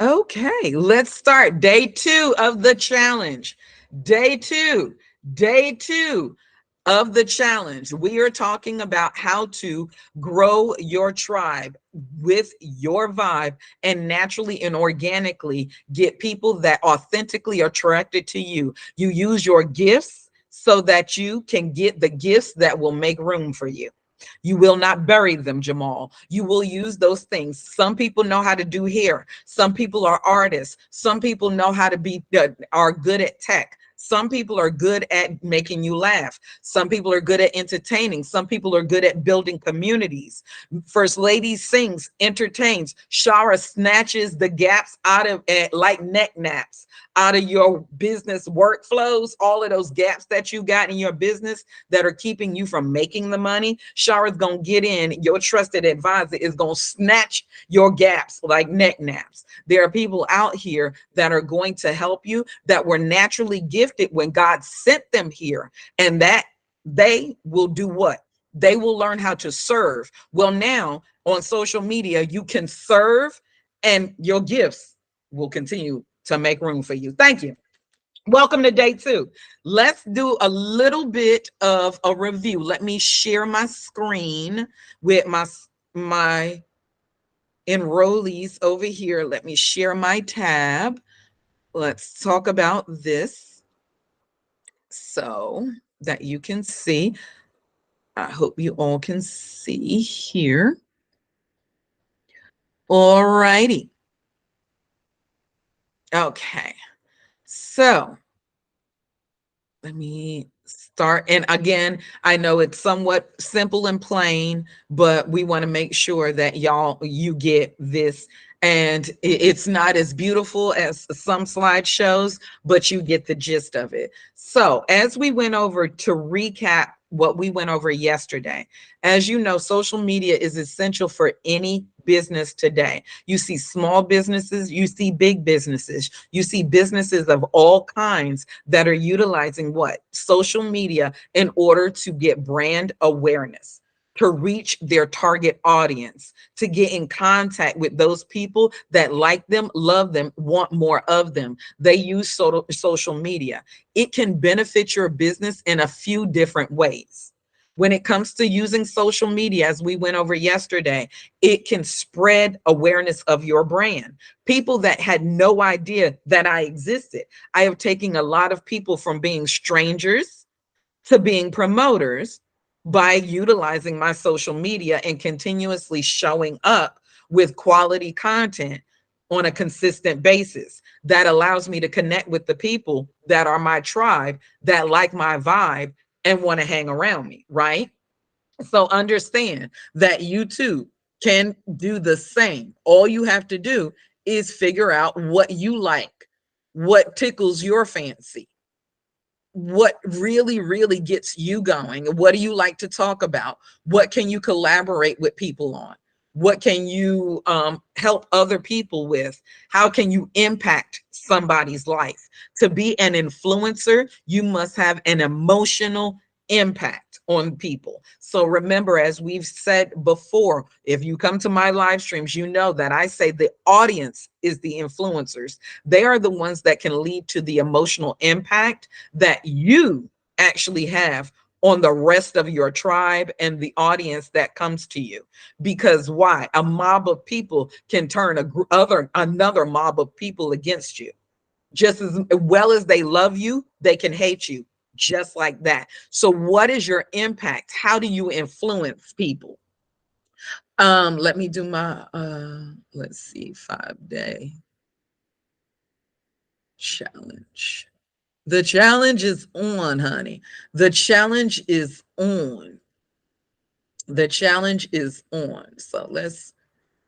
Okay, let's start day 2 of the challenge. Day two of the challenge. We are talking about how to grow your tribe with your vibe and naturally and organically get people that authentically are attracted to you. You use your gifts so that you can get the gifts that will make room for you. You will not bury them, Jamal. You will use those things. Some people know how to do hair. Some people are artists. Some people know how to be, are good at tech. Some people are good at making you laugh. Some people are good at entertaining. Some people are good at building communities. First Lady sings, entertains. Shara snatches the gaps out of, like neck naps, out of your business workflows, all of those gaps that you got in your business that are keeping you from making the money. Shara's gonna get in. Your trusted advisor is gonna snatch your gaps like neck naps. There are people out here that are going to help you that were naturally gifted when God sent them here, and that they will do what? They will learn how to serve. Well, now on social media, you can serve and your gifts will continue to make room for you. Thank you. Welcome to day 2. Let's do a little bit of a review. Let me share my screen with my enrollees over here. Let me share my tab. Let's talk about this so that you can see. I hope you all can see here. All righty. Okay. So let me start. And again, I know it's somewhat simple and plain, but we want to make sure that you get this. And it's not as beautiful as some slideshows, but you get the gist of it. So as we went over to recap what we went over yesterday, as you know, social media is essential for any business today. You see small businesses, you see big businesses, you see businesses of all kinds that are utilizing what? Social media in order to get brand awareness, to reach their target audience, to get in contact with those people that like them, love them, want more of them. They use social media. It can benefit your business in a few different ways. When it comes to using social media, as we went over yesterday, it can spread awareness of your brand. People that had no idea that I existed. I have taken a lot of people from being strangers to being promoters by utilizing my social media and continuously showing up with quality content on a consistent basis. That allows me to connect with the people that are my tribe, that like my vibe and want to hang around me, right? So understand that you too can do the same. All you have to do is figure out what you like, what tickles your fancy, what really gets you going. What do you like to talk about? What can you collaborate with people on? What can you help other people with? How can you impact somebody's life? To be an influencer, you must have an emotional impact on people. So remember, as we've said before, if you come to my live streams, you know that I say the audience is the influencers. They are the ones that can lead to the emotional impact that you actually have on the rest of your tribe and the audience that comes to you. Because why? A mob of people can turn another mob of people against you. Just as well as they love you, they can hate you just like that. So what is your impact? How do you influence people? Let me do my let's see, 5-day challenge. The challenge is on, honey. The challenge is on. The challenge is on. So let's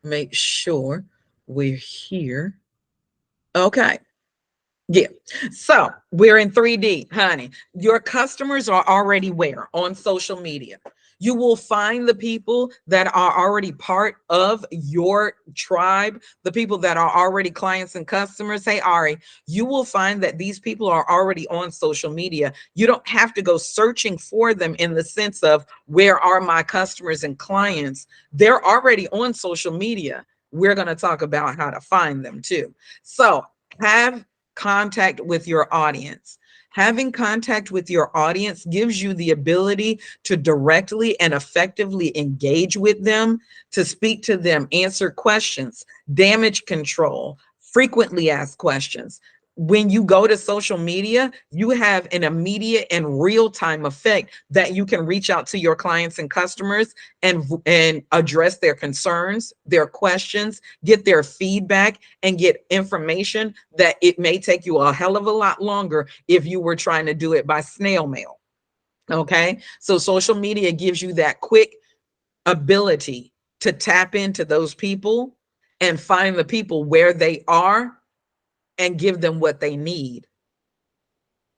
make sure we're here. Okay. Yeah. So we're in 3D, honey. Your customers are already where? On social media. You will find the people that are already part of your tribe, the people that are already clients and customers. Hey, Ari, you will find that these people are already on social media. You don't have to go searching for them in the sense of where are my customers and clients. They're already on social media. we're going to talk about how to find them too. So have contact with your audience. Having contact with your audience gives you the ability to directly and effectively engage with them, to speak to them, answer questions, damage control, frequently asked questions. When you go to social media, you have an immediate and real-time effect that you can reach out to your clients and customers and address their concerns, their questions, get their feedback, and get information that it may take you a hell of a lot longer if you were trying to do it by snail mail. Okay, so social media gives you that quick ability to tap into those people and find the people where they are and give them what they need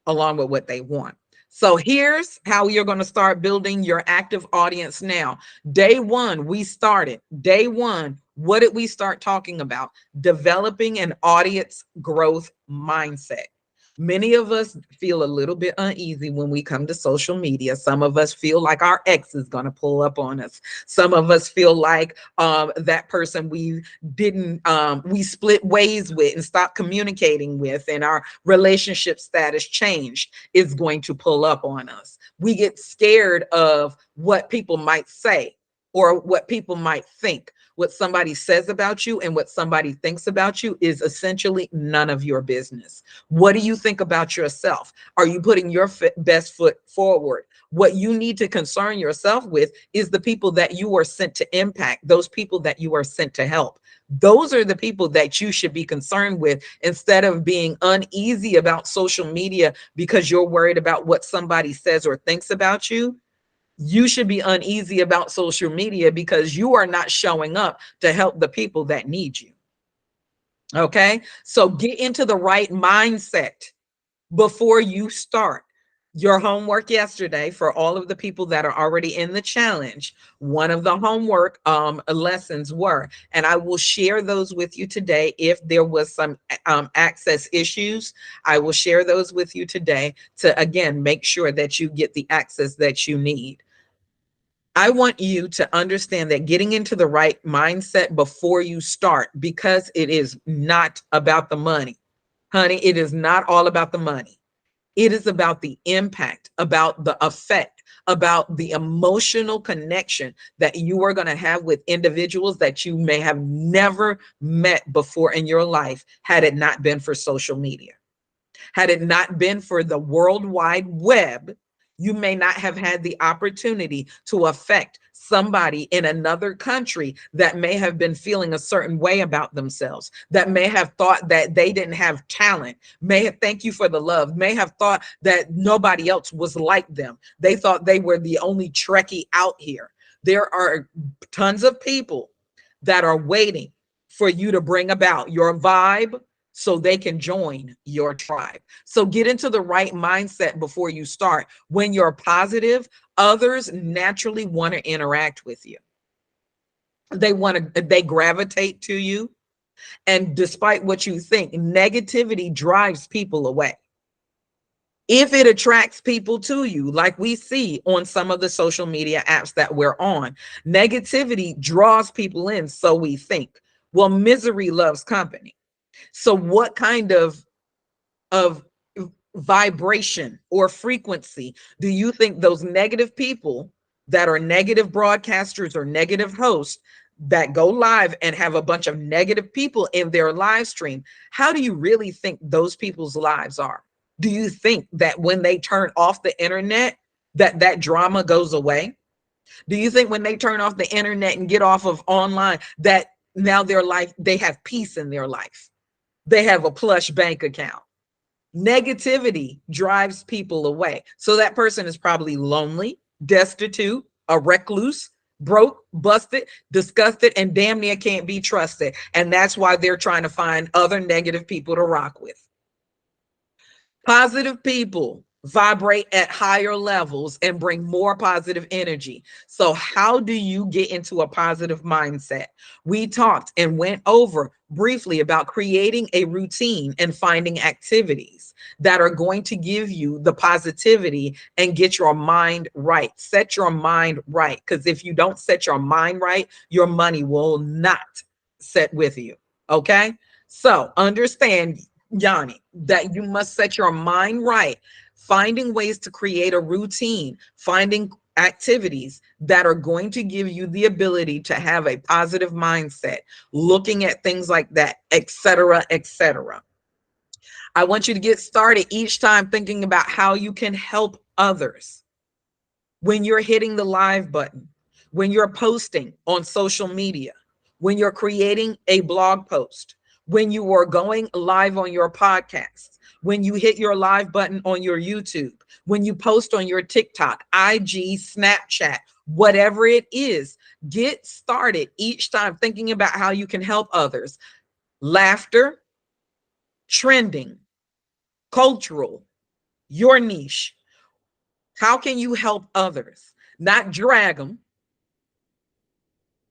along with what they want. So here's how you're going to start building your active audience now. Day one, we started. Day one, what did we start talking about? Developing an audience growth mindset. Many of us feel a little bit uneasy when we come to social media. Some of us feel like our ex is going to pull up on us. Some of us feel like that person we split ways with and stopped communicating with, and our relationship status changed, is going to pull up on us. We get scared of what people might say or what people might think. What somebody says about you and what somebody thinks about you is essentially none of your business. What do you think about yourself? Are you putting your best foot forward? What you need to concern yourself with is the people that you are sent to impact, those people that you are sent to help. Those are the people that you should be concerned with, instead of being uneasy about social media because you're worried about what somebody says or thinks about you. You should be uneasy about social media because you are not showing up to help the people that need you. Okay, so get into the right mindset before you start. Your homework yesterday, for all of the people that are already in the challenge, one of the homework lessons were, and I will share those with you today. If there was some access issues, I will share those with you today to, again, make sure that you get the access that you need. I want you to understand that getting into the right mindset before you start, because it is not about the money, honey. It is not all about the money. It is about the impact, about the effect, about the emotional connection that you are going to have with individuals that you may have never met before in your life, had it not been for social media. Had it not been for the World Wide Web, you may not have had the opportunity to affect somebody in another country that may have been feeling a certain way about themselves, that may have thought that they didn't have talent, may have, thank you for the love, may have thought that nobody else was like them. They thought they were the only Trekkie out here. There are tons of people that are waiting for you to bring about your vibe so they can join your tribe. So get into the right mindset before you start. When you're positive, others naturally want to interact with you. They gravitate to you. And despite what you think, negativity drives people away. If it attracts people to you, like we see on some of the social media apps that we're on, negativity draws people in, so we think. Well, misery loves company. So what kind of vibration or frequency do you think those negative people that are negative broadcasters or negative hosts that go live and have a bunch of negative people in their live stream, how do you really think those people's lives are? Do you think that when they turn off the internet, that drama goes away? Do you think when they turn off the internet and get off of online, that now their life, they have peace in their life? They have a plush bank account. Negativity drives people away. So that person is probably lonely, destitute, a recluse, broke, busted, disgusted, and damn near can't be trusted. And that's why they're trying to find other negative people to rock with. Positive people vibrate at higher levels and bring more positive energy. So how do you get into a positive mindset? We talked and went over briefly about creating a routine and finding activities that are going to give you the positivity and get your mind right. Set your mind right, because if you don't set your mind right, your money will not mindset with you. Okay. So understand, Yanni, that you must set your mind right, finding ways to create a routine, finding activities that are going to give you the ability to have a positive mindset, looking at things like that, etc., etc. I want you to get started each time thinking about how you can help others. When you're hitting the live button, when you're posting on social media, when you're creating a blog post, when you are going live on your podcast, when you hit your live button on your YouTube, when you post on your TikTok, IG, Snapchat, whatever it is, get started each time thinking about how you can help others. Laughter, trending, cultural, your niche. How can you help others? Not drag them,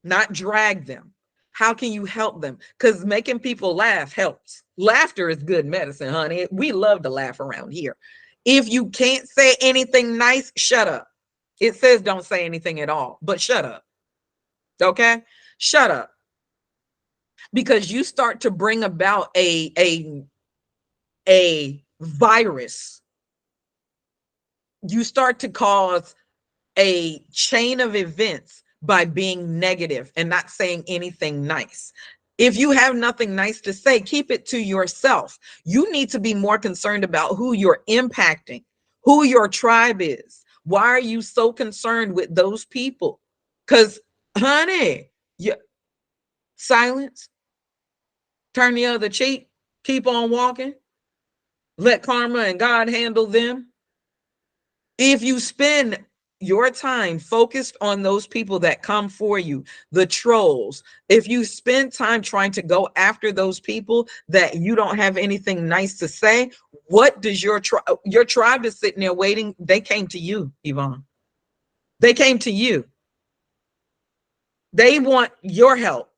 not drag them. How can you help them? Because making people laugh helps. Laughter is good medicine, honey. We love to laugh around here. If you can't say anything nice, shut up. It says don't say anything at all, but shut up. Okay? Shut up. Because you start to bring about a virus. You start to cause a chain of events by being negative and not saying anything nice. If you have nothing nice to say, keep it to yourself. You need to be more concerned about who you're impacting, who your tribe is. Why are you so concerned with those people? Because, honey, silence, turn the other cheek, keep on walking, let karma and God handle them. If you spend your time focused on those people that come for you, the trolls, if you spend time trying to go after those people that you don't have anything nice to say, what does your tribe is sitting there waiting? They came to you, Yvonne. They came to you. They want your help,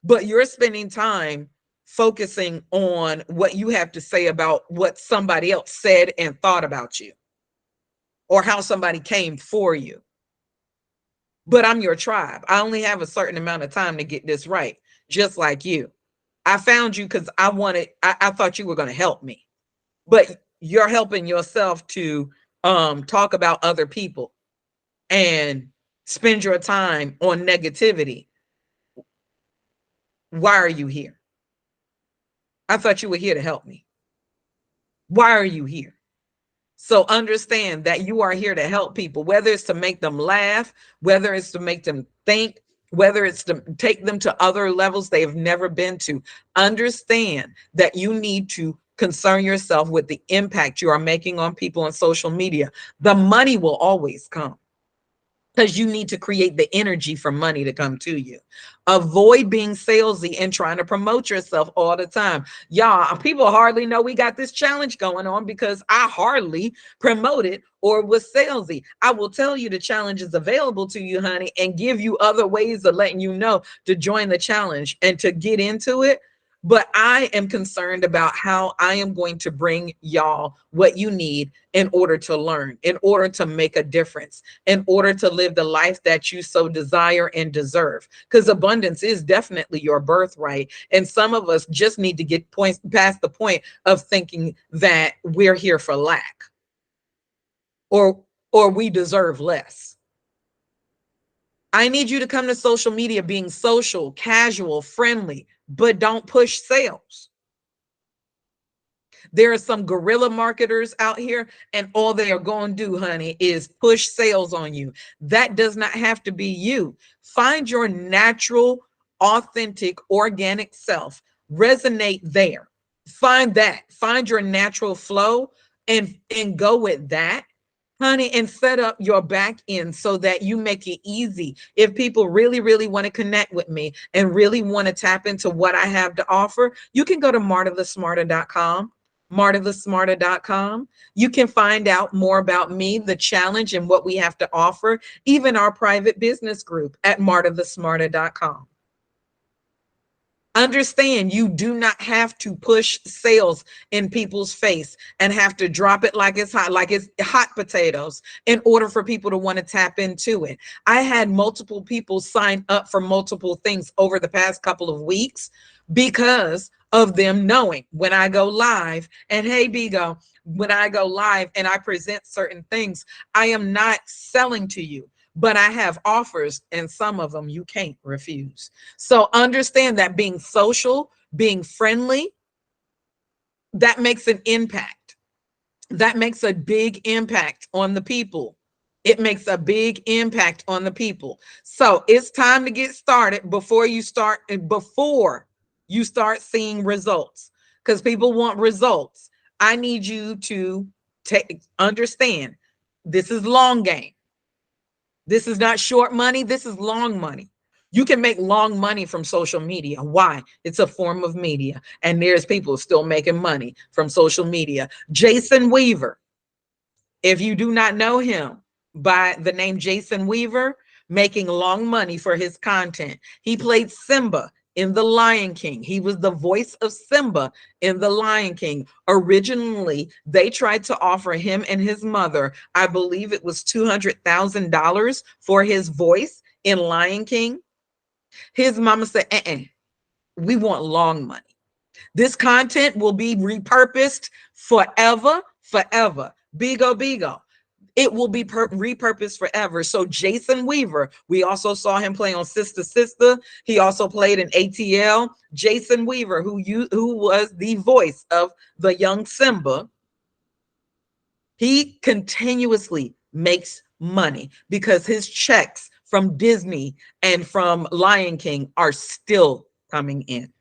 but you're spending time focusing on what you have to say about what somebody else said and thought about you, or how somebody came for you. But I'm your tribe. I only have a certain amount of time to get this right, just like you. I found you because I thought you were going to help me, but you're helping yourself to talk about other people and spend your time on negativity. Why are you here? I thought you were here to help me. Why are you here? So understand that you are here to help people, whether it's to make them laugh, whether it's to make them think, whether it's to take them to other levels they've never been to. Understand that you need to concern yourself with the impact you are making on people on social media. The money will always come, because you need to create the energy for money to come to you. Avoid being salesy and trying to promote yourself all the time. Y'all, people hardly know we got this challenge going on because I hardly promoted or was salesy. I will tell you the challenge is available to you, honey, and give you other ways of letting you know to join the challenge and to get into it. But I am concerned about how I am going to bring y'all what you need in order to learn, in order to make a difference, in order to live the life that you so desire and deserve. Because abundance is definitely your birthright. And some of us just need to get past the point of thinking that we're here for lack, or we deserve less. I need you to come to social media being social, casual, friendly, but don't push sales. There are some guerrilla marketers out here, and all they are going to do, honey, is push sales on you. That does not have to be you. Find your natural, authentic, organic self. Resonate there. Find that. Find your natural flow and go with that, honey, and set up your back end so that you make it easy. If people really, really want to connect with me and really want to tap into what I have to offer, you can go to 𝗲𝗏𝐻𝐻𝐻𝐿 𝗲𝗏𝐻𝐻𝐻𝐿. You can find out more about me, the challenge, and what we have to offer, even our private business group at 𝗲𝗏𝐻𝐻𝐻𝐿. Understand, you do not have to push sales in people's face and have to drop it like it's hot potatoes in order for people to want to tap into it. I had multiple people sign up for multiple things over the past couple of weeks because of them knowing when I go live, and hey, Bigo, when I go live and I present certain things, I am not selling to you, but I have offers, and some of them you can't refuse. So understand that being social, being friendly, that makes an impact. That makes a big impact on the people. It makes a big impact on the people. So it's time to get started before you start seeing results, because people want results. I need you to understand, this is long game. This is not short money. This is long money. You can make long money from social media. Why? It's a form of media. And there's people still making money from social media. Jason Weaver, if you do not know him by the name Jason Weaver, making long money for his content. He played Simba in The Lion King. He was the voice of Simba in The Lion King. Originally, they tried to offer him and his mother, I believe it was $200,000 for his voice in Lion King. His mama said, we want long money. This content will be repurposed forever, forever. 𝐵𝐫𝐫𝐿. It will be repurposed forever. So Jason Weaver, we also saw him play on Sister Sister. He also played in ATL. Jason Weaver, who was the voice of the young Simba, he continuously makes money because his checks from Disney and from Lion King are still coming in.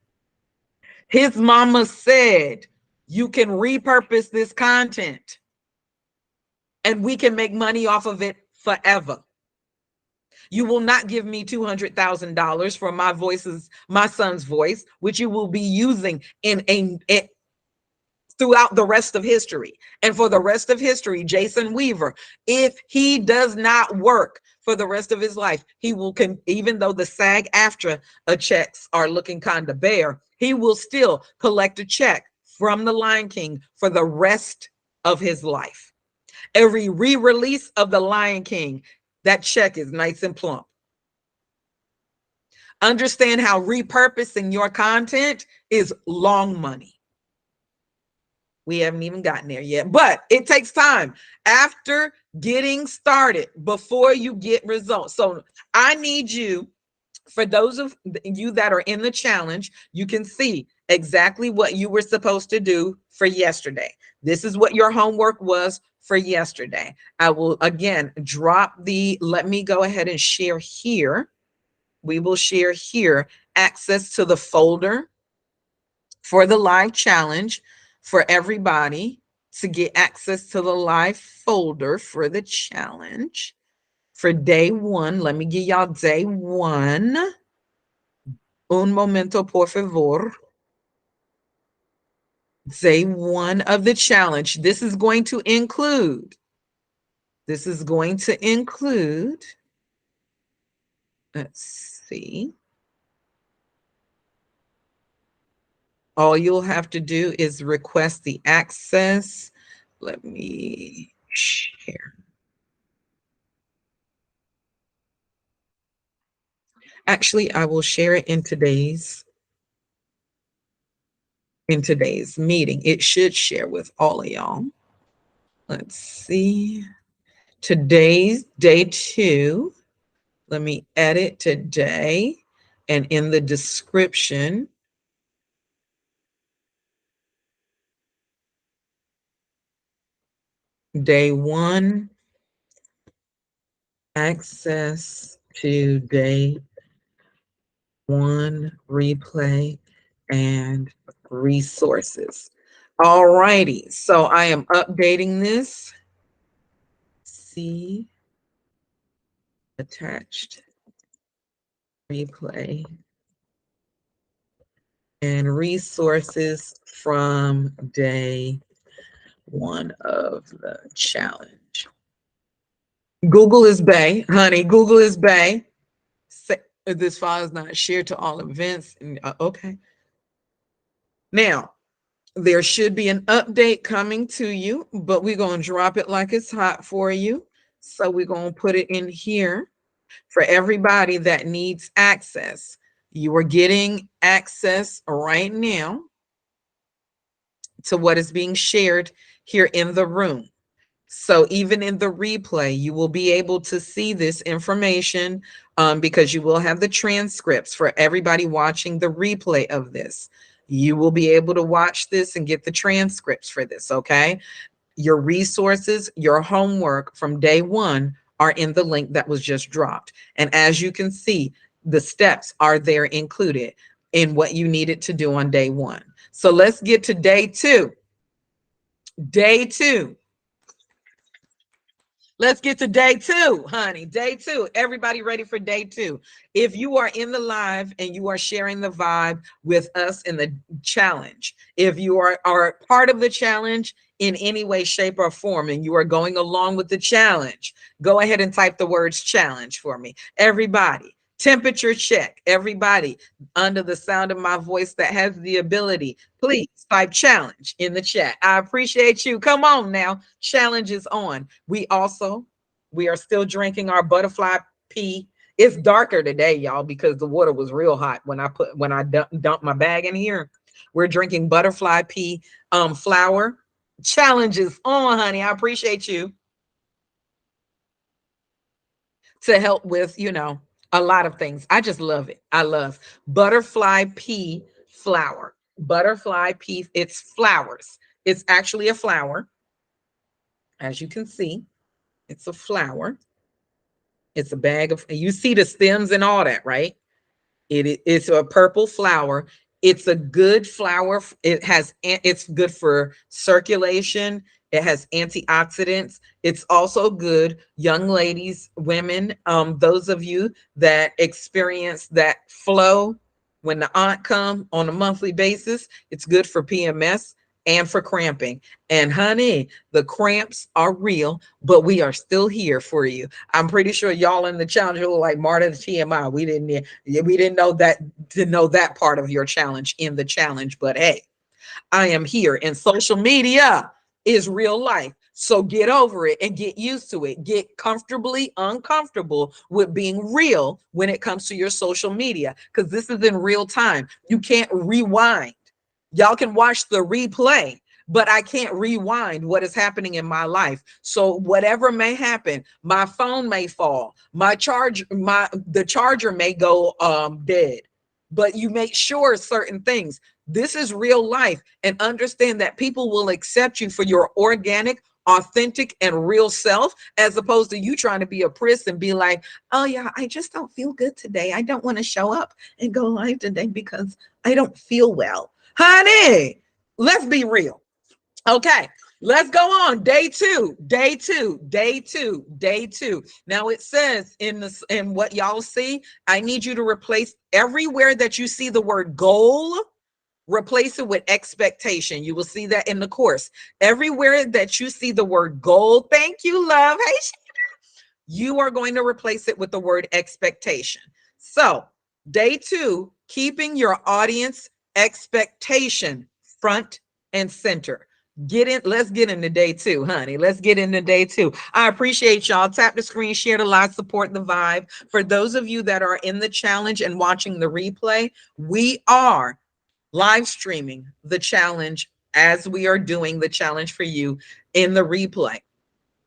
His mama said, you can repurpose this content and we can make money off of it forever. You will not give me $200,000 for my son's voice, which you will be using throughout the rest of history. And for the rest of history, Jason Weaver, if he does not work for the rest of his life, he will, even though the SAG-AFTRA checks are looking kind of bare, he will still collect a check from the Lion King for the rest of his life. Every re-release of the Lion King, that check is nice and plump. Understand how repurposing your content is long money. We haven't even gotten there yet, but it takes time after getting started before you get results. So I need you, for those of you that are in the challenge, you can see exactly what you were supposed to do for yesterday. This is what your homework was for yesterday. I will again let me go ahead and share here. We will share here access to the folder for the live challenge for everybody to get access to the live folder for the challenge for day one. Let me give y'all day one. Un momento, por favor. Day one of the challenge. This is going to include, let's see. All you'll have to do is request the access. Let me share. Actually, I will share it in today's meeting. It should share with all of y'all. Let's see. Today's day 2. Let me edit today, and in the description, day 1, access to day 1 replay and resources. All righty, so I am updating this. See attached replay and resources from day 1 of the challenge. Google is bae, honey. Google is bae. This file is not shared to all events. Okay. Now, there should be an update coming to you, but we're going to drop it like it's hot for you. So we're going to put it in here for everybody that needs access. You are getting access right now to what is being shared here in the room. So even in the replay, you will be able to see this information because you will have the transcripts for everybody watching the replay of this. You will be able to watch this and get the transcripts for this, okay? Your resources, your homework from day one are in the link that was just dropped. And as you can see, the steps are there included in what you needed to do on day one. So let's get to day two. Day two. Let's get to day two, honey. Day two. Everybody ready for day two? If you are in the live and you are sharing the vibe with us in the challenge, if you are part of the challenge in any way, shape, or form, and you are going along with the challenge, go ahead and type the words challenge for me. Everybody, temperature check. Everybody under the sound of my voice that has the ability, please type challenge in the chat. I appreciate you. Come on now. Challenge is on. We are still drinking our butterfly pea. It's darker today, y'all, because the water was real hot when I dumped my bag in here. We're drinking butterfly pea flour. Challenge is on, honey. I appreciate you to help with, a lot of things. I just love it. I love butterfly pea flour. Butterfly pea, it's flowers. It's actually a flower. As you can see, it's a flower. It's a bag of, you see the stems and all that, right? It's a purple flower. It's a good flower. It's good for circulation. It has antioxidants. It's also good, young ladies, women, those of you that experience that flow when the aunt come on a monthly basis. It's good for PMS and for cramping. And honey, the cramps are real, but we are still here for you. I'm pretty sure y'all in the challenge are like Marta the TMI. We didn't know that to know that part of your challenge in the challenge, but hey, I am here, and social media is real life. So get over it and get used to it. Get comfortably uncomfortable with being real when it comes to your social media, because this is in real time. You can't rewind. Y'all can watch the replay, but I can't rewind what is happening in my life. So whatever may happen, my phone may fall, the charger may go dead, but you make sure certain things. This is real life, and understand that people will accept you for your organic, authentic, and real self, as opposed to you trying to be a priss and be like, oh yeah, I just don't feel good today. I don't want to show up and go live today because I don't feel well. Honey, let's be real. Okay, let's go on. Day two, day two, day two, day two. Now it says in what y'all see, I need you to replace everywhere that you see the word goal, replace it with expectation. You will see that in the course. Everywhere that you see the word goal, thank you, love. Hey, you are going to replace it with the word expectation. So day two, keeping your audience expectation front and center. Let's get into day two, honey. Let's get into day two. I appreciate y'all. Tap the screen, share the live, support the vibe. For those of you that are in the challenge and watching the replay, we are live streaming the challenge as we are doing the challenge for you in the replay.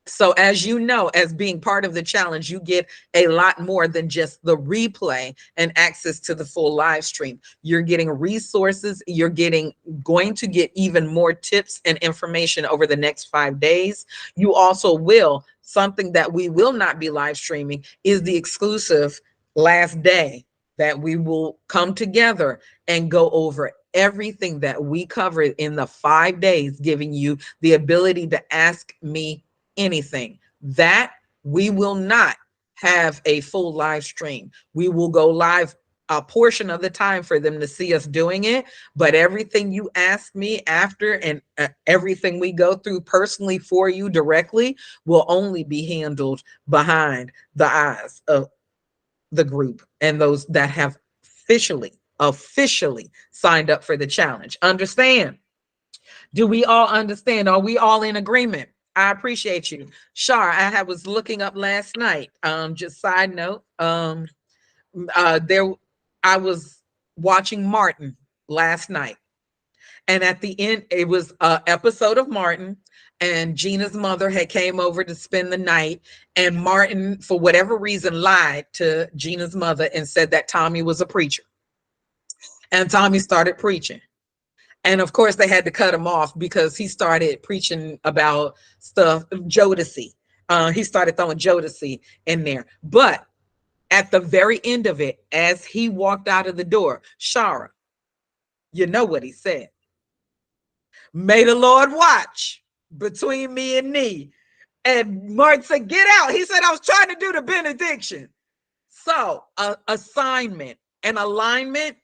So as you know, as being part of the challenge, you get a lot more than just the replay and access to the full live stream. You're getting resources. You're going to get even more tips and information over the next 5 days. You also will, something that we will not be live streaming is the exclusive last day that we will come together and go over everything that we covered in the 5 days, giving you the ability to ask me anything. That we will not have a full live stream. We will go live a portion of the time for them to see us doing it, but everything you ask me after and everything we go through personally for you directly will only be handled behind the eyes of the group and those that have officially signed up for the challenge. Understand? Do we all understand? Are we all in agreement? I appreciate you. Shar, was looking up last night. Just side note. There I was watching Martin last night. And at the end, it was an episode of Martin, and Gina's mother had came over to spend the night, and Martin, for whatever reason, lied to Gina's mother and said that Tommy was a preacher. And Tommy started preaching. And of course, they had to cut him off because he started preaching about stuff, Jodeci. He started throwing Jodeci in there. But at the very end of it, as he walked out of the door, Shara, you know what he said. May the Lord watch between me and thee. And Martin said, get out. He said, I was trying to do the benediction. So assignment and alignment,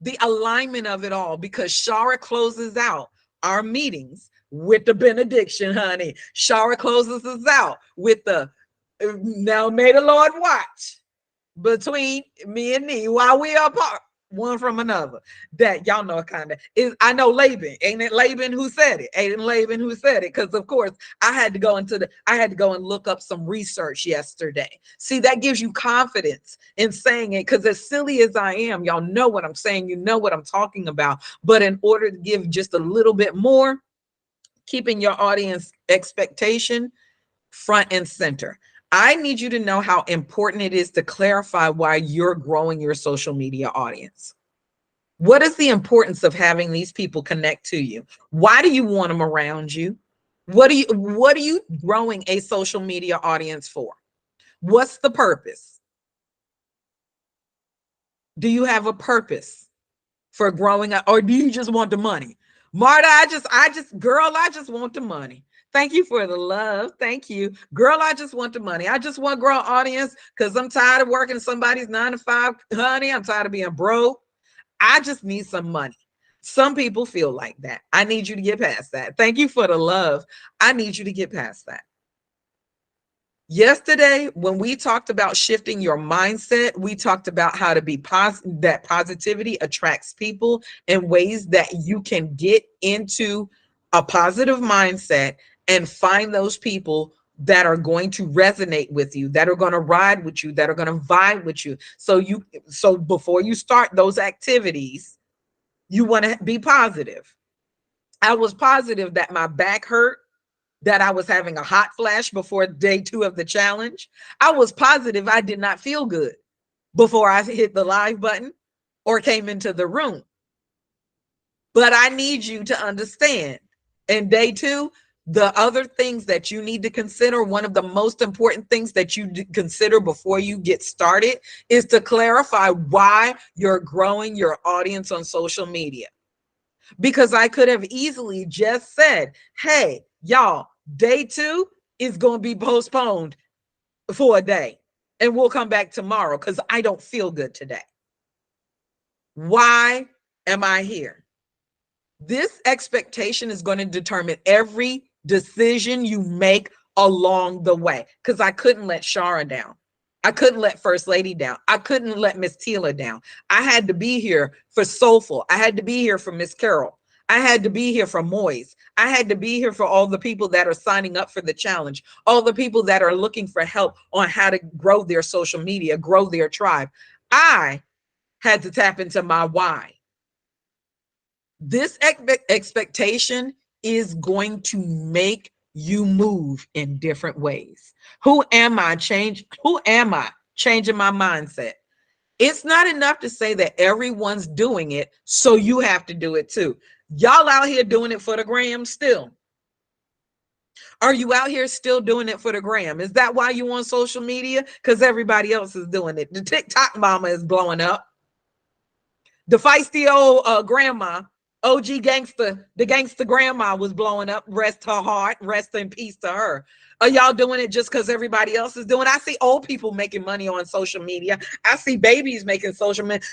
the alignment of it all, because Shara closes out our meetings with the benediction, honey. Shara closes us out with the, now may the Lord watch between me and thee while we are apart, one from another. That y'all know kind of is. I know Laban, ain't it Laban who said it? Ain't it Laban who said it? Because of course I had to go and look up some research yesterday. See, that gives you confidence in saying it, because as silly as I am, y'all know what I'm saying, you know what I'm talking about. But in order to give just a little bit more, keeping your audience expectation front and center, I need you to know how important it is to clarify why you're growing your social media audience. What is the importance of having these people connect to you? Why do you want them around you? What are you growing a social media audience for? What's the purpose? Do you have a purpose for growing up, or do you just want the money? Marta, I just want the money. Thank you for the love. Thank you. Girl, I just want the money. I just want to grow an audience because I'm tired of working somebody's 9 to 5. Honey, I'm tired of being broke. I just need some money. Some people feel like that. I need you to get past that. Thank you for the love. I need you to get past that. Yesterday, when we talked about shifting your mindset, we talked about how to be positive, that positivity attracts people in ways that you can get into a positive mindset and find those people that are going to resonate with you, that are going to ride with you, that are going to vibe with you. So before you start those activities, you want to be positive. I was positive that my back hurt, that I was having a hot flash before day 2 of the challenge. I was positive I did not feel good before I hit the live button or came into the room. But I need you to understand, in day 2, the other things that you need to consider, one of the most important things that you consider before you get started, is to clarify why you're growing your audience on social media. Because I could have easily just said, hey, y'all, day 2 is going to be postponed for a day and we'll come back tomorrow because I don't feel good today. Why am I here? This expectation is going to determine every decision you make along the way, because I couldn't let Shara down. I couldn't let First Lady down. I couldn't let Miss Tila down. I had to be here for Soulful. I had to be here for Miss Carol. I had to be here for Moise. I had to be here for all the people that are signing up for the challenge, all the people that are looking for help on how to grow their social media, grow their tribe. I had to tap into my why. This expectation is going to make you move in different ways. Who am I changing my mindset? It's not enough to say that everyone's doing it, so you have to do it too. Y'all out here doing it for the gram still? Are you out here still doing it for the gram? Is that why you on social media? Because everybody else is doing it. The TikTok mama is blowing up. The feisty old grandma, OG gangster, the gangster grandma was blowing up. Rest her heart, rest in peace to her. Are y'all doing it just because everybody else is doing it? I see old people making money on social media. I see babies making social media.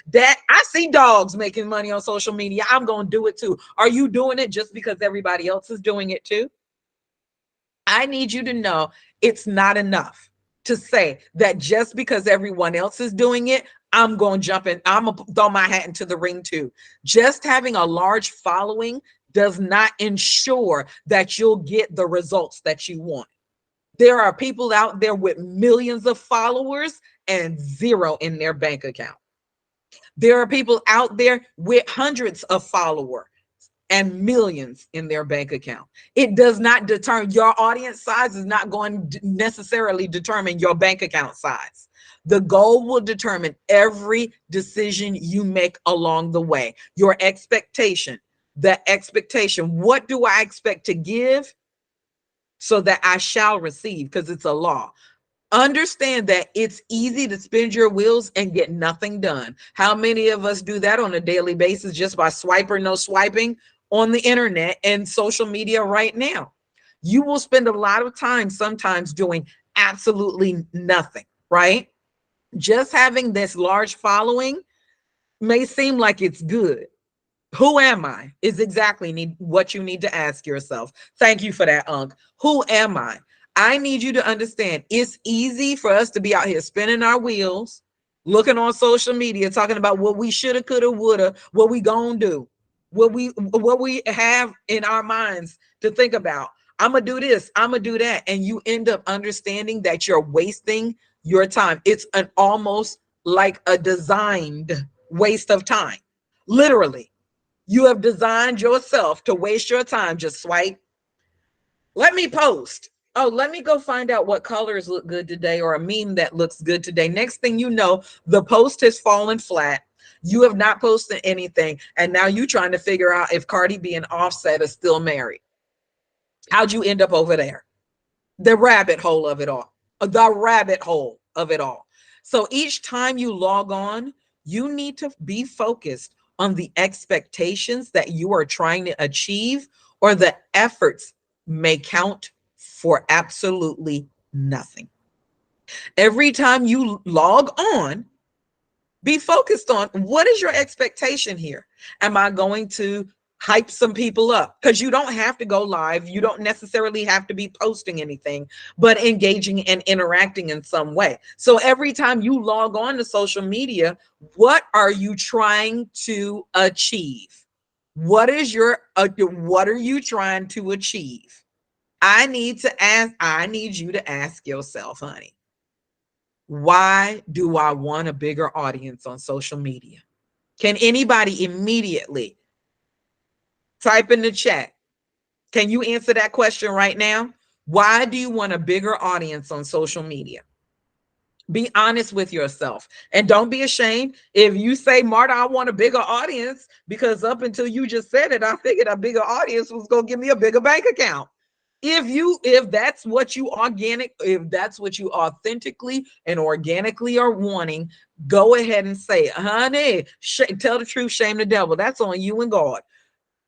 I see dogs making money on social media. I'm going to do it too. Are you doing it just because everybody else is doing it too? I need you to know it's not enough. to say that just because everyone else is doing it, I'm going to jump in. I'm going to throw my hat into the ring too. Just having a large following does not ensure that you'll get the results that you want. There are people out there with millions of followers and zero in their bank account. There are people out there with hundreds of followers and millions in their bank account. It does not determine, your audience size is not going to necessarily determine your bank account size. The goal will determine every decision you make along the way. Your expectation, what do I expect to give so that I shall receive? Because it's a law. Understand that it's easy to spin your wheels and get nothing done. How many of us do that on a daily basis just by swipe or no swiping on the internet and social media right now? You will spend a lot of time sometimes doing absolutely nothing, right? Just having this large following may seem like it's good. Who am I is exactly what you need to ask yourself. Thank you for that, Unc. Who am I? I need you to understand it's easy for us to be out here spinning our wheels, looking on social media, talking about what we shoulda, coulda, woulda, what we gonna do, what we have in our minds to think about. I'm gonna do this, I'm gonna do that, and you end up understanding that you're wasting your time. It's an almost like a designed waste of time. Literally, you have designed yourself to waste your time. Just swipe. Let me post. Oh, let me go find out what colors look good today, or a meme that looks good today. Next thing you know, the post has fallen flat. You have not posted anything. And now you're trying to figure out if Cardi B and Offset are still married. How'd you end up over there? The rabbit hole of it all. The rabbit hole of it all. So each time you log on, you need to be focused on the expectations that you are trying to achieve, or the efforts may count for absolutely nothing. Every time you log on, be focused on, what is your expectation here? Am I going to hype some people up? Because you don't have to go live. You don't necessarily have to be posting anything, but engaging and interacting in some way. So every time you log on to social media, what are you trying to achieve? What are you trying to achieve? I need you to ask yourself, honey, why do I want a bigger audience on social media? Can anybody immediately type in the chat? Can you answer that question right now? Why do you want a bigger audience on social media? Be honest with yourself, and don't be ashamed if you say, Marta, I want a bigger audience, because up until you just said it, I figured a bigger audience was going to give me a bigger bank account. If that's what you authentically and organically are wanting, go ahead and say, honey, tell the truth, shame the devil. That's on you and God.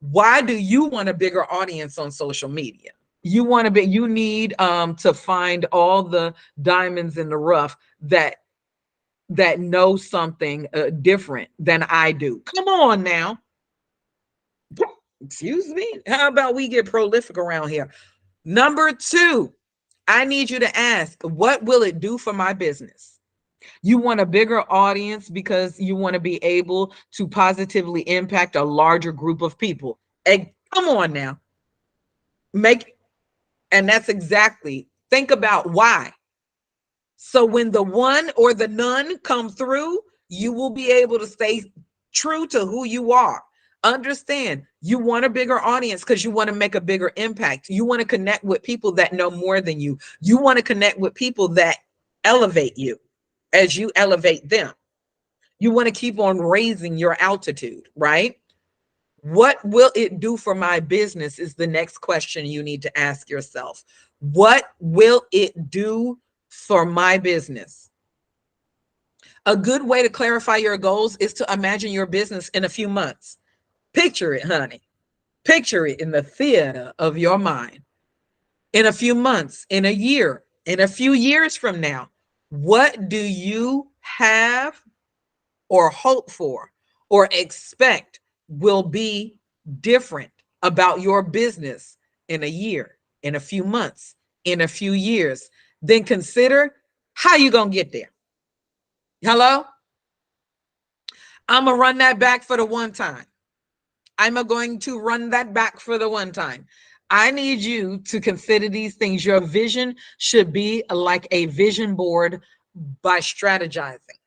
Why do you want a bigger audience on social media? You need to find all the diamonds in the rough that know something different than I do. Come on now. Excuse me. How about we get prolific around here? Number 2, I need you to ask, what will it do for my business? You want a bigger audience because you want to be able to positively impact a larger group of people. Hey, come on now. And that's exactly, think about why. So when the one or the none come through, you will be able to stay true to who you are. Understand, you want a bigger audience because you want to make a bigger impact. You want to connect with people that know more than you. You want to connect with people that elevate you as you elevate them. You want to keep on raising your altitude, right? What will it do for my business is the next question you need to ask yourself. What will it do for my business? A good way to clarify your goals is to imagine your business in a few months. Picture it, honey. Picture it in the theater of your mind. In a few months, in a year, in a few years from now, what do you have or hope for or expect will be different about your business in a year, in a few months, in a few years? Then consider How you gonna get there? Hello? I'm gonna run that back for the one time. I'm going to run that back for the one time. I need you to consider these things. Your vision should be like a vision board by strategizing.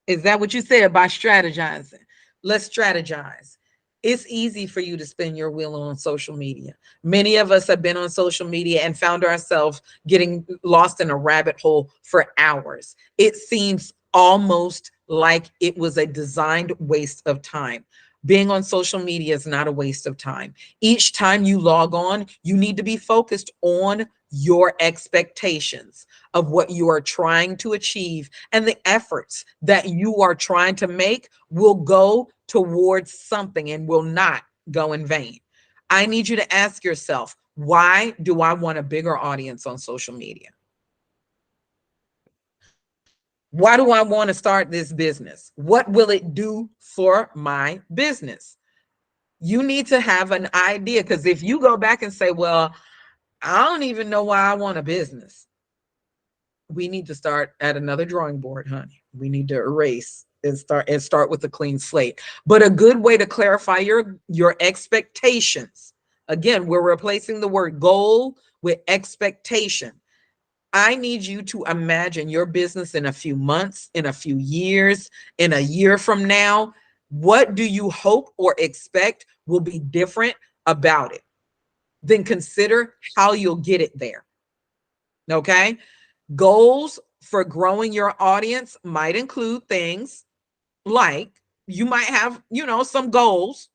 Is that what you said? By strategizing. Let's strategize. It's easy for you to spin your wheel on social media. Many of us have been on social media and found ourselves getting lost in a rabbit hole for hours. It seems almost like it was a designed waste of time. Being on social media is not a waste of time. Each time you log on, you need to be focused on your expectations of what you are trying to achieve, and the efforts that you are trying to make will go towards something and will not go in vain. I need you to ask yourself, why do I want a bigger audience on social media? Why do I want to start this business? What will it do for my business? You need to have an idea, because if you go back and say, well, I don't even know why I want a business, we need to start at another drawing board, honey. We need to erase and start with a clean slate. But a good way to clarify your expectations. Again, we're replacing the word goal with expectation. I need you to imagine your business in a few months, in a few years, in a year from now. What do you hope or expect will be different about it? Then consider how you'll get it there. Okay. Goals for growing your audience might include things like, you might have, some goals.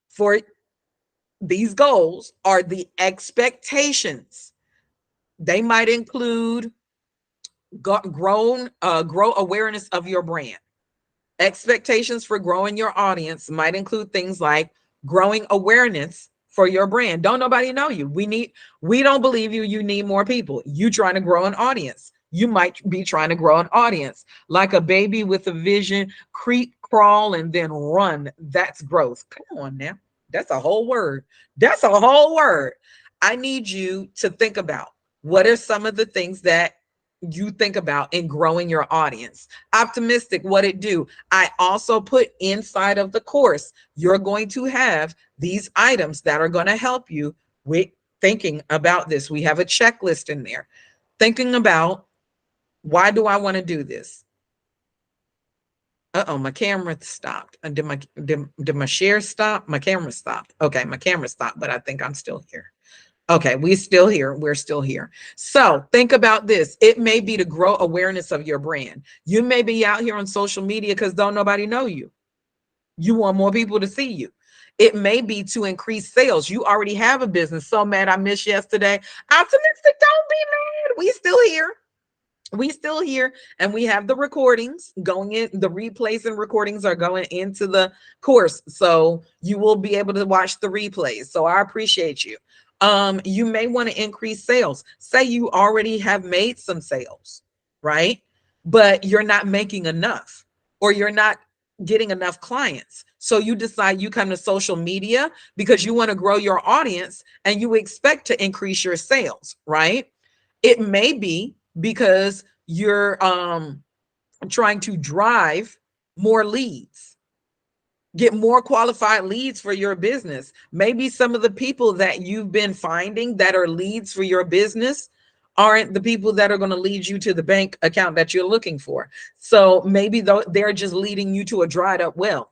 For these goals are the expectations. They might include grow awareness of your brand. Expectations for growing your audience might include things like growing awareness for your brand. Don't nobody know you. We don't believe you. You need more people. You trying to grow an audience. You might be trying to grow an audience. Like a baby with a vision, creep, crawl, and then run. That's growth. Come on now. That's a whole word. That's a whole word. I need you to think about, what are some of the things that you think about in growing your audience. Optimistic, what it do? I also put inside of the course, you're going to have these items that are going to help you with thinking about this. We have a checklist in there. Thinking about, why do I want to do this? Uh-oh, my camera stopped. Did my share stop? My camera stopped. Okay, my camera stopped, but I think I'm still here. Okay, we're still here. We're still here. So think about this. It may be to grow awareness of your brand. You may be out here on social media because don't nobody know you. You want more people to see you. It may be to increase sales. You already have a business. So mad I missed yesterday. Optimistic, don't be mad. We still here. We still here, and we have the recordings going in. The replays and recordings are going into the course, so you will be able to watch the replays. So I appreciate you. You may want to increase sales. Say you already have made some sales, right? But you're not making enough, or you're not getting enough clients. So you decide you come to social media because you want to grow your audience and you expect to increase your sales, right? It may be because you're trying to drive more leads, get more qualified leads for your business. Maybe some of the people that you've been finding that are leads for your business aren't the people that are going to lead you to the bank account that you're looking for. So maybe they're just leading you to a dried up well.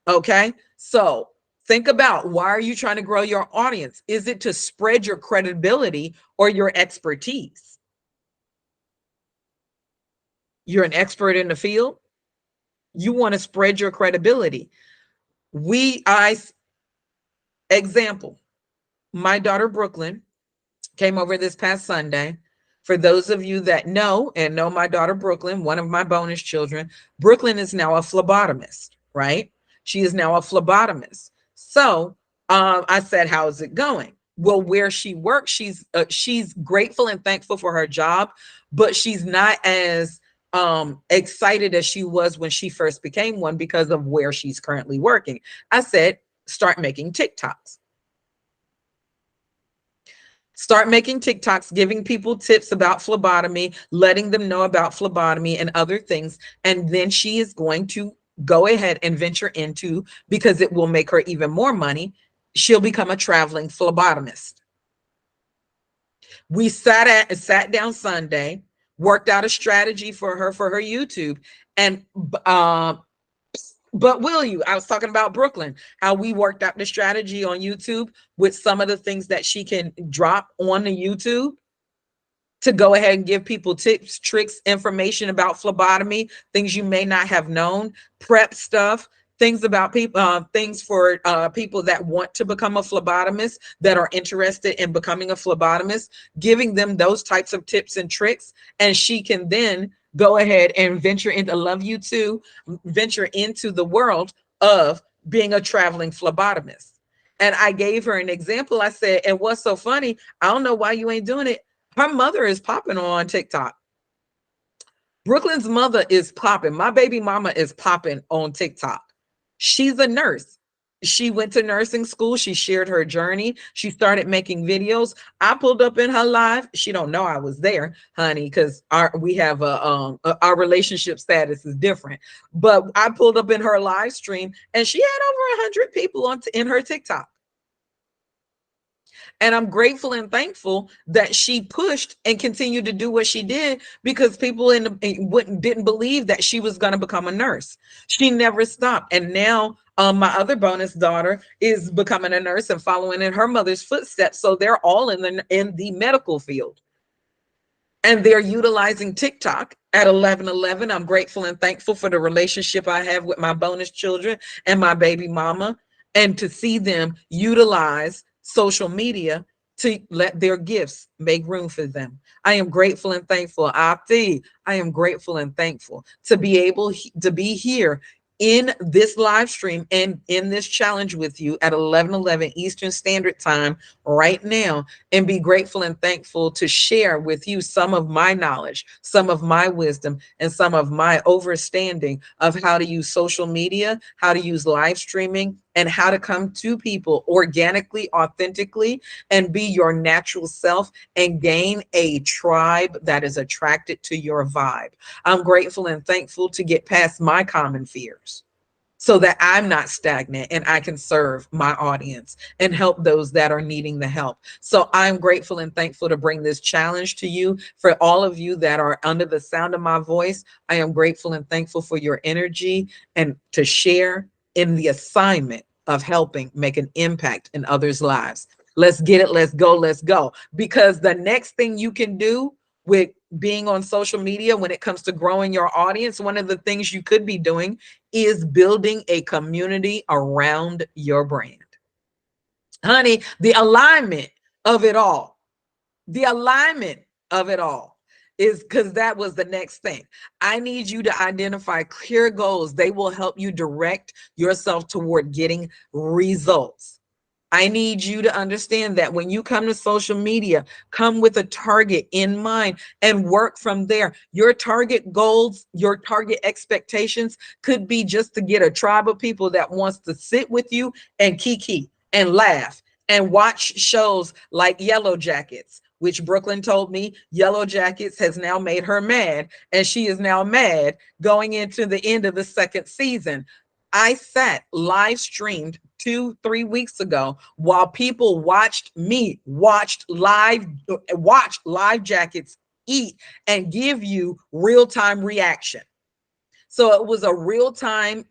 Okay, so think about, why are you trying to grow your audience? Is it to spread your credibility or your expertise? You're an expert in the field. You want to spread your credibility. Example, my daughter Brooklyn came over this past Sunday. For those of you that know my daughter Brooklyn, one of my bonus children, Brooklyn is now a phlebotomist, right? She is now a phlebotomist. So I said, how is it going? Well, where she works, she's grateful and thankful for her job, but she's not as excited as she was when she first became one because of where she's currently working. I said, start making TikToks. Start making TikToks, giving people tips about phlebotomy, letting them know about phlebotomy and other things. And then she is going to go ahead and venture into, because it will make her even more money, she'll become a traveling phlebotomist. We sat down Sunday, worked out a strategy for her YouTube, and but will you? I was talking about Brooklyn, how we worked out the strategy on YouTube with some of the things that she can drop on the YouTube to go ahead and give people tips, tricks, information about phlebotomy, things you may not have known, prep stuff, things about people, things for people that want to become a phlebotomist, that are interested in becoming a phlebotomist, giving them those types of tips and tricks. And she can then go ahead and venture into, love you too, venture into the world of being a traveling phlebotomist. And I gave her an example. I said, and what's so funny, I don't know why you ain't doing it. Her mother is popping on TikTok. Brooklyn's mother is popping. My baby mama is popping on TikTok. She's a nurse. She went to nursing school. She shared her journey. She started making videos. I pulled up in her live. She don't know I was there, honey, because we have our relationship status is different. But I pulled up in her live stream, and she had over 100 people in her TikTok. And I'm grateful and thankful that she pushed and continued to do what she did, because people didn't believe that she was going to become a nurse. She never stopped. And now my other bonus daughter is becoming a nurse and following in her mother's footsteps. So they're all in the medical field. And they're utilizing TikTok at 11:11. I'm grateful and thankful for the relationship I have with my bonus children and my baby mama, and to see them utilize social media to let their gifts make room for them. I am grateful and thankful. I am grateful and thankful to be able to be here in this live stream and in this challenge with you at 11:11 Eastern Standard Time right now, and be grateful and thankful to share with you some of my knowledge, some of my wisdom, and some of my understanding of how to use social media, how to use live streaming, and how to come to people organically, authentically, and be your natural self and gain a tribe that is attracted to your vibe. I'm grateful and thankful to get past my common fears, so that I'm not stagnant and I can serve my audience and help those that are needing the help. So I'm grateful and thankful to bring this challenge to you. For all of you that are under the sound of my voice, I am grateful and thankful for your energy and to share in the assignment of helping make an impact in others' lives. Let's get it. Let's go. Let's go. Because the next thing you can do with being on social media when it comes to growing your audience, one of the things you could be doing is building a community around your brand. Honey, the alignment of it all, the alignment of it all is, because that was the next thing. I need you to identify clear goals. They will help you direct yourself toward getting results. I need you to understand that when you come to social media, come with a target in mind and work from there. Your target goals, your target expectations could be just to get a tribe of people that wants to sit with you and kiki and laugh and watch shows like Yellow Jackets, which Brooklyn told me Yellow Jackets has now made her mad, and she is now mad going into the end of the second season. I sat live streamed 2-3 weeks ago while people watched live jackets eat and give you real-time reaction. So it was a real-time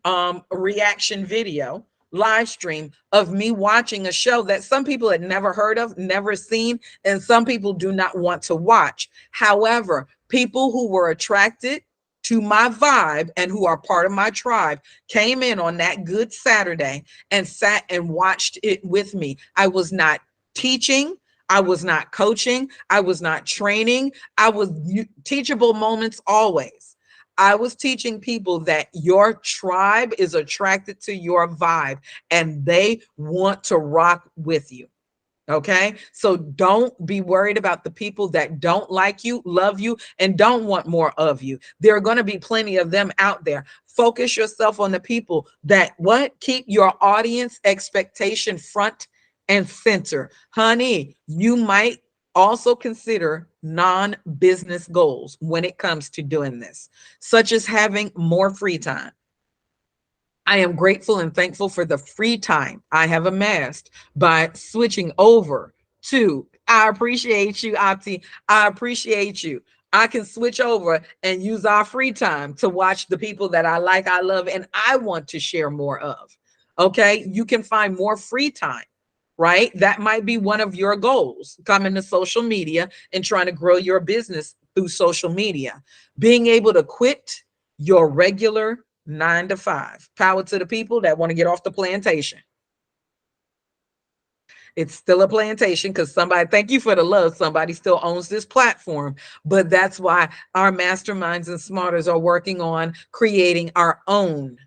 reaction video live stream of me watching a show that some people had never heard of, never seen, and some people do not want to watch. However, people who were attracted to my vibe and who are part of my tribe came in on that good Saturday and sat and watched it with me. I was not teaching. I was not coaching. I was not training. I was teachable moments always. I was teaching people that your tribe is attracted to your vibe and they want to rock with you. Okay, so don't be worried about the people that don't like you, love you, and don't want more of you. There are going to be plenty of them out there. Focus yourself on the people that keep your audience expectation front and center. Honey, you might Also consider non-business goals when it comes to doing this, such as having more free time. I am grateful and thankful for the free time I have amassed by switching over to, I appreciate you, Ati. I appreciate you. I can switch over and use our free time to watch the people that I like, I love, and I want to share more of. Okay. You can find more free time, right? That might be one of your goals, coming to social media and trying to grow your business through social media. Being able to quit your regular 9 to 5. Power to the people that want to get off the plantation. It's still a plantation because somebody, thank you for the love, somebody still owns this platform. But that's why our masterminds and smarters are working on creating our own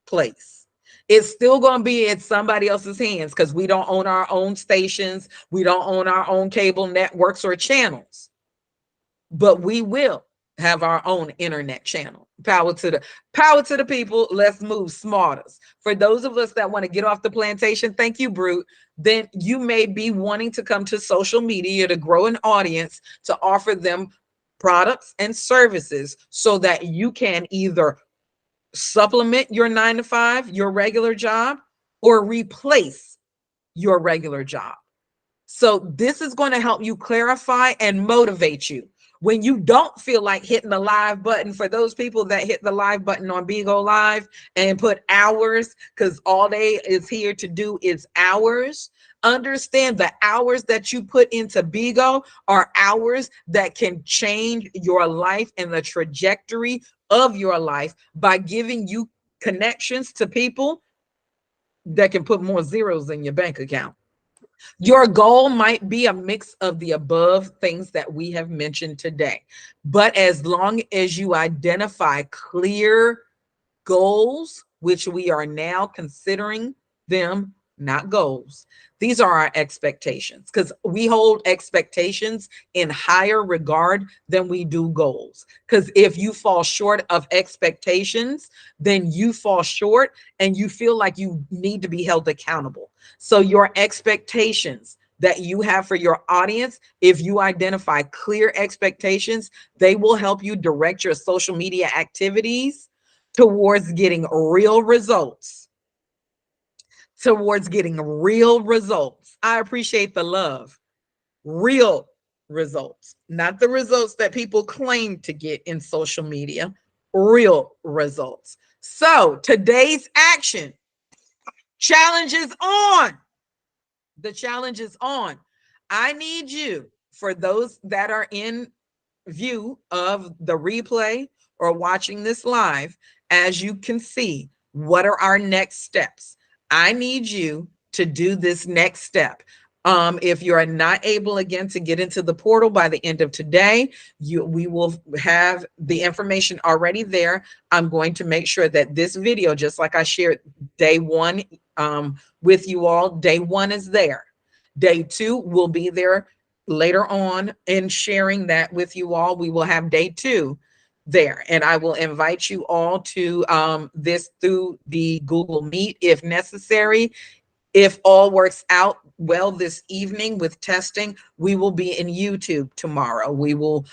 place. It's still going to be in somebody else's hands because we don't own our own stations. We don't own our own cable networks or channels, but we will have our own internet channel. Power to the people. Let's move smarter. For those of us that want to get off the plantation, thank you, Brute. Then you may be wanting to come to social media to grow an audience, to offer them products and services so that you can either supplement your 9 to 5, your regular job, or replace your regular job. So this is going to help you clarify and motivate you when you don't feel like hitting the live button. For those people that hit the live button on 𝐵𝐲𝐬 Live and put hours, because all they is here to do is hours. Understand the hours that you put into 𝐵𝐲𝐬 are hours that can change your life and the trajectory of your life by giving you connections to people that can put more zeros in your bank account. Your goal might be a mix of the above things that we have mentioned today. But as long as you identify clear goals, which we are now considering them not goals, these are our expectations, because we hold expectations in higher regard than we do goals. Because if you fall short of expectations, then you fall short and you feel like you need to be held accountable. So your expectations that you have for your audience, if you identify clear expectations, they will help you direct your social media activities towards getting real results. Towards getting real results. I appreciate the love. Real results, not the results that people claim to get in social media. Real results. So today's action challenge is on. The challenge is on. I need you, for those that are in view of the replay or watching this live, as you can see, what are our next steps? I need you to do this next step. If you are not able again to get into the portal by the end of today, we will have the information already there. I'm going to make sure that this video, just like I shared day one with you all, day one is there. Day two will be there later on in sharing that with you all. We will have day two there, and I will invite you all to this through the Google Meet if necessary. If all works out well this evening with testing, we will be in YouTube tomorrow. We will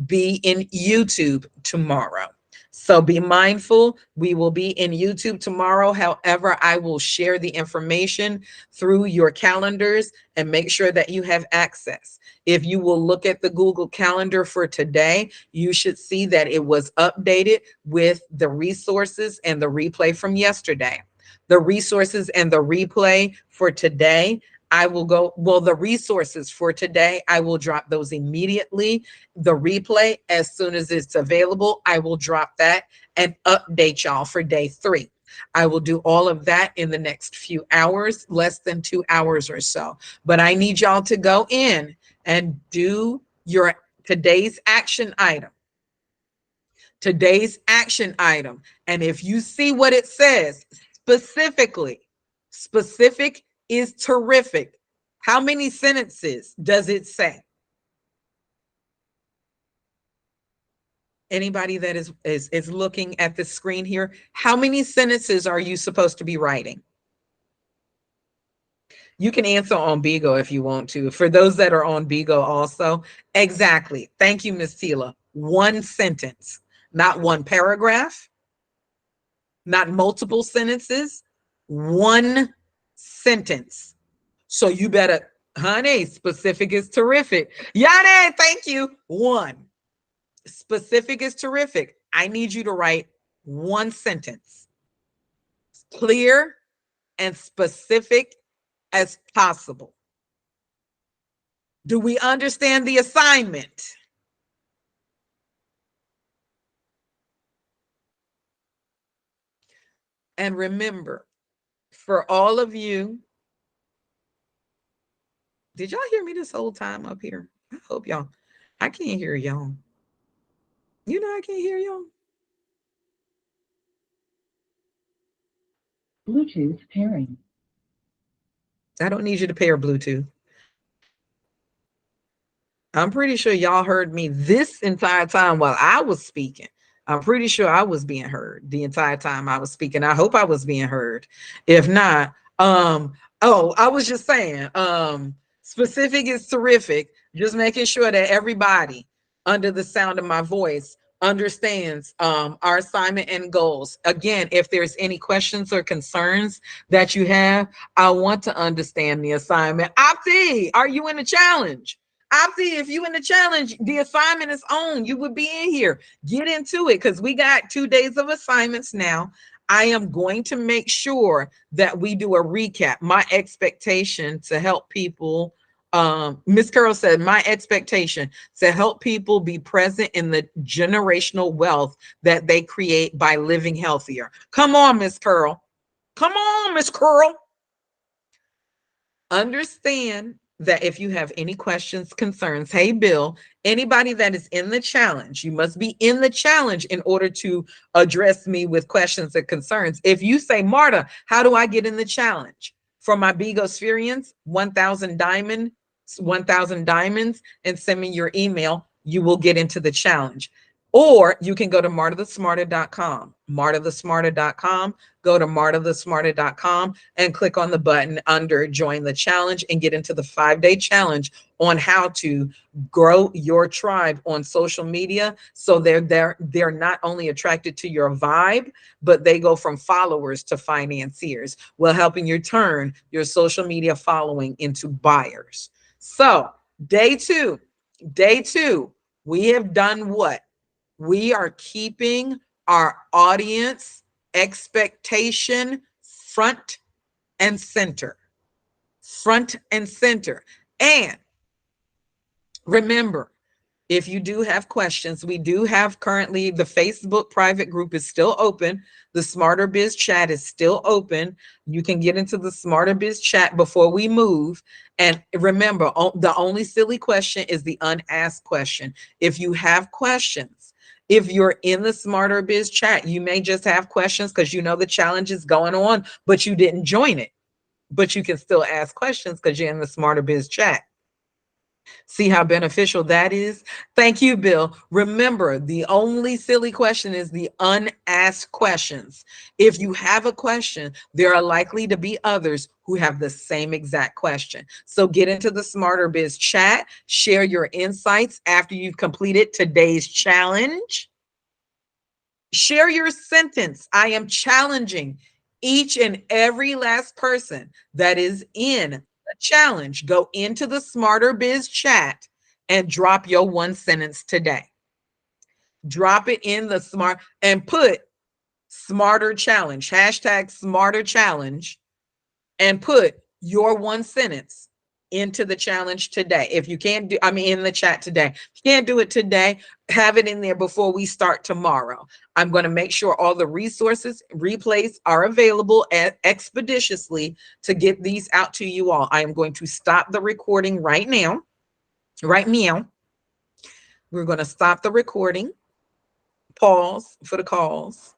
be in YouTube tomorrow. So be mindful, we will be in YouTube tomorrow. However, I will share the information through your calendars and make sure that you have access. If you will look at the Google Calendar for today, you should see that it was updated with the resources and the replay from yesterday. The resources and the replay for today, I will go, well, the resources for today, I will drop those immediately. The replay, as soon as it's available, I will drop that and update y'all for day 3. I will do all of that in the next few hours, less than 2 hours or so. But I need y'all to go in and do your today's action item. Today's action item. And if you see what it says, specifically, specific is terrific. How many sentences does it say? Anybody that is looking at the screen here, how many sentences are you supposed to be writing? You can answer on 𝐵IGO if you want to. For those that are on 𝐵IGO also, exactly. Thank you, Miss Tila. One sentence, not one paragraph, not multiple sentences, one sentence. So you better, honey, specific is terrific. Yane, thank you. One. Specific is terrific. I need you to write one sentence. Clear and specific as possible. Do we understand the assignment? And remember, for all of you, did y'all hear me this whole time up here? I hope y'all, I can't hear y'all. You know, I can't hear y'all. Bluetooth pairing. I don't need you to pair Bluetooth. I'm pretty sure y'all heard me this entire time while I was speaking. I'm pretty sure I was being heard the entire time I was speaking. I hope I was being heard. If not, I was just saying, specific is terrific. Just making sure that everybody under the sound of my voice understands our assignment and goals. Again, if there's any questions or concerns that you have, I want to understand the assignment. Opti, are you in the challenge? Opti, if you in the challenge, the assignment is on. You would be in here. Get into it because we got 2 days of assignments now. I am going to make sure that we do a recap. My expectation to help people, Miss Carol said, my expectation to help people be present in the generational wealth that they create by living healthier. Come on, Miss Carol. Come on, Miss Carol. Understand that if you have any questions, concerns, hey, Bill, anybody that is in the challenge, you must be in the challenge in order to address me with questions and concerns. If you say, Marta, how do I get in the challenge? For my 𝐵IGO experience, 1,000 diamonds, and send me your email, you will get into the challenge. Or you can go to martathesmarter.com, martathesmarter.com, go to martathesmarter.com and click on the button under join the challenge and get into the 5-day challenge on how to grow your tribe on social media. So they're not only attracted to your vibe, but they go from followers to financiers, while helping you turn your social media following into buyers. So day two, we have done what? We are keeping our audience expectation front and center. Front and center. And remember, if you do have questions, we do have currently the Facebook private group is still open. The Smarter Biz chat is still open. You can get into the Smarter Biz chat before we move. And remember, the only silly question is the unasked question. If you have questions, if you're in the Smarter Biz chat, you may just have questions because you know the challenge is going on, but you didn't join it. But you can still ask questions because you're in the Smarter Biz chat. See how beneficial that is? Thank you, Bill. Remember, the only silly question is the unasked questions. If you have a question, there are likely to be others who have the same exact question. So get into the Smarter Biz chat, share your insights after you've completed today's challenge. Share your sentence. I am challenging each and every last person that is in the challenge. Go into the Smarter Biz chat and drop your one sentence today. Drop it in the smart and put smarter challenge, hashtag smarter challenge, and put your one sentence into the challenge today. If you can't do, I mean, in the chat today, if you can't do it today, have it in there before we start tomorrow. I'm going to make sure all the resources, replays are available expeditiously to get these out to you all. I am going to stop the recording right now. Right now. We're going to stop the recording. Pause for the calls.